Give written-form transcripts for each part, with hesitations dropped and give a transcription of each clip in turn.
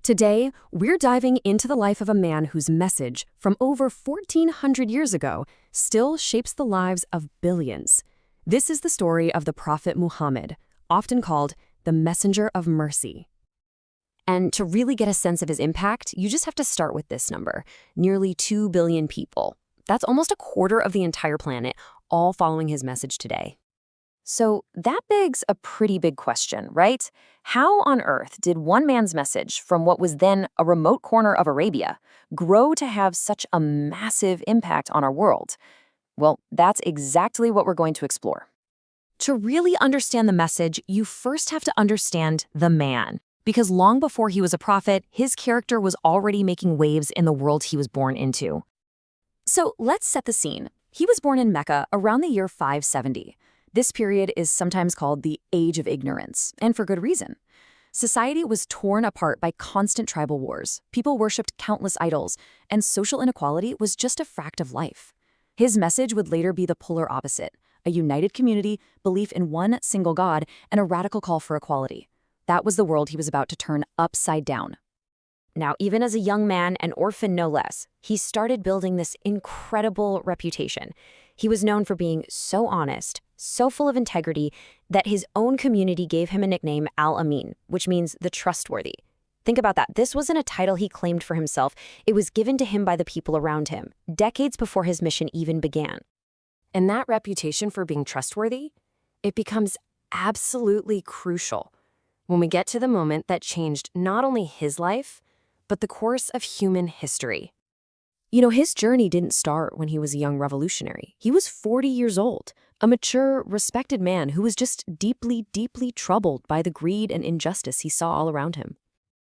Today, we're diving into the life of a man whose message, from over 1,400 years ago, still shapes the lives of billions. This is the story of the Prophet Muhammad, often called the Messenger of Mercy. And to really get a sense of his impact, you just have to start with this number: nearly 2 billion people. That's almost a quarter of the entire planet, all following his message today. So that begs a pretty big question, right? How on earth did one man's message from what was then a remote corner of Arabia grow to have such a massive impact on our world? Well, that's exactly what we're going to explore. To really understand the message, you first have to understand the man, because long before he was a prophet, his character was already making waves in the world he was born into. So let's set the scene. He was born in Mecca around the year 570. This period is sometimes called the Age of Ignorance, and for good reason. Society was torn apart by constant tribal wars, people worshipped countless idols, and social inequality was just a fact of life. His message would later be the polar opposite: a united community, belief in one single God, and a radical call for equality. That was the world he was about to turn upside down. Now, even as a young man, an orphan no less, he started building this incredible reputation. He was known for being so honest, so full of integrity, that his own community gave him a nickname, Al-Amin, which means the trustworthy. Think about that. This wasn't a title he claimed for himself. It was given to him by the people around him, decades before his mission even began. And that reputation for being trustworthy, it becomes absolutely crucial when we get to the moment that changed not only his life, but the course of human history. You know, his journey didn't start when he was a young revolutionary. He was 40 years old, a mature, respected man who was just deeply, deeply troubled by the greed and injustice he saw all around him.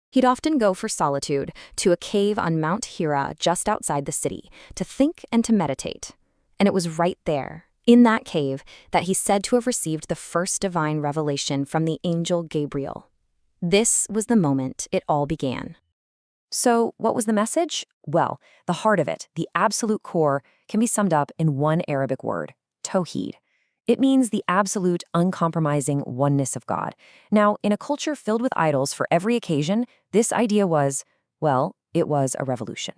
He'd often go for solitude to a cave on Mount Hira just outside the city to think and to meditate. And it was right there, in that cave, that he's said to have received the first divine revelation from the angel Gabriel. This was the moment it all began. So what was the message? Well, the heart of it, the absolute core, can be summed up in one Arabic word: Tawheed. It means the absolute, uncompromising oneness of God. Now, in a culture filled with idols for every occasion, this idea was, well, it was a revolution.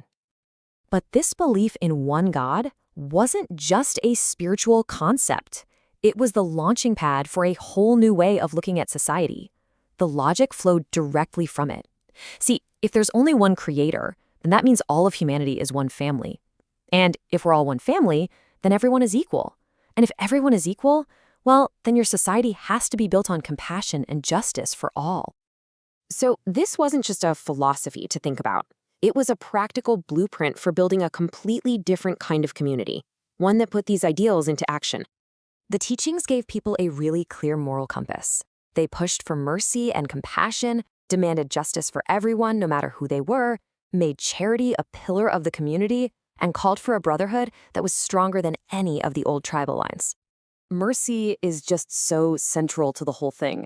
But this belief in one God wasn't just a spiritual concept. It was the launching pad for a whole new way of looking at society. The logic flowed directly from it. See, if there's only one creator, then that means all of humanity is one family. And if we're all one family, then everyone is equal. And if everyone is equal, well, then your society has to be built on compassion and justice for all. So this wasn't just a philosophy to think about. It was a practical blueprint for building a completely different kind of community, one that put these ideals into action. The teachings gave people a really clear moral compass. They pushed for mercy and compassion, demanded justice for everyone, no matter who they were, made charity a pillar of the community, and called for a brotherhood that was stronger than any of the old tribal lines. Mercy is just so central to the whole thing.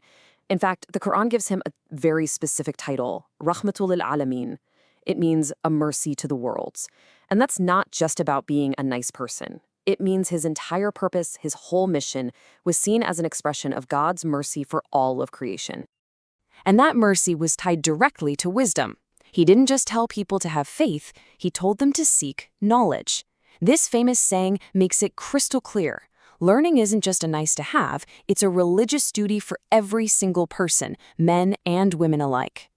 In fact, the Qur'an gives him a very specific title, Rahmatul lil Alamin. It means a mercy to the worlds. And that's not just about being a nice person. It means his entire purpose, his whole mission, was seen as an expression of God's mercy for all of creation. And that mercy was tied directly to wisdom. He didn't just tell people to have faith, he told them to seek knowledge. This famous saying makes it crystal clear. Learning isn't just a nice to have, it's a religious duty for every single person, men and women alike.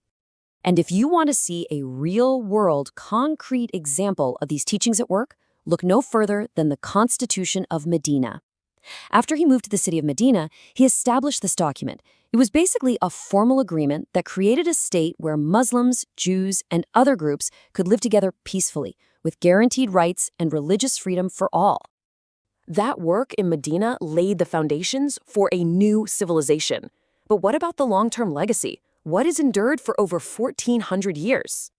And if you want to see a real-world, concrete example of these teachings at work, look no further than the Constitution of Medina. After he moved to the city of Medina, he established this document. It was basically a formal agreement that created a state where Muslims, Jews, and other groups could live together peacefully, with guaranteed rights and religious freedom for all. That work in Medina laid the foundations for a new civilization. But what about the long-term legacy? What has endured for over 1,400 years?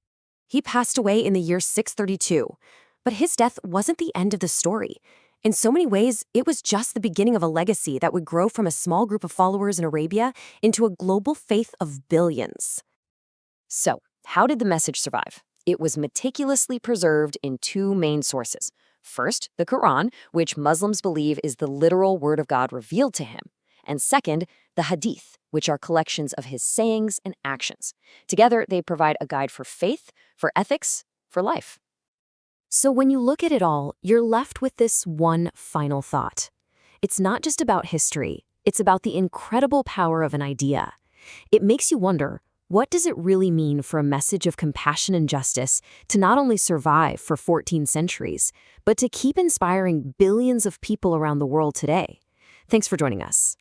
He passed away in the year 632, but his death wasn't the end of the story. In so many ways, it was just the beginning of a legacy that would grow from a small group of followers in Arabia into a global faith of billions. So, how did the message survive? It was meticulously preserved in two main sources. First, the Qur'an, which Muslims believe is the literal word of God revealed to him. And second, the Hadith, which are collections of his sayings and actions. Together, they provide a guide for faith, for ethics, for life. So when you look at it all, you're left with this one final thought. It's not just about history, it's about the incredible power of an idea. It makes you wonder, what does it really mean for a message of compassion and justice to not only survive for 14 centuries, but to keep inspiring billions of people around the world today? Thanks for joining us.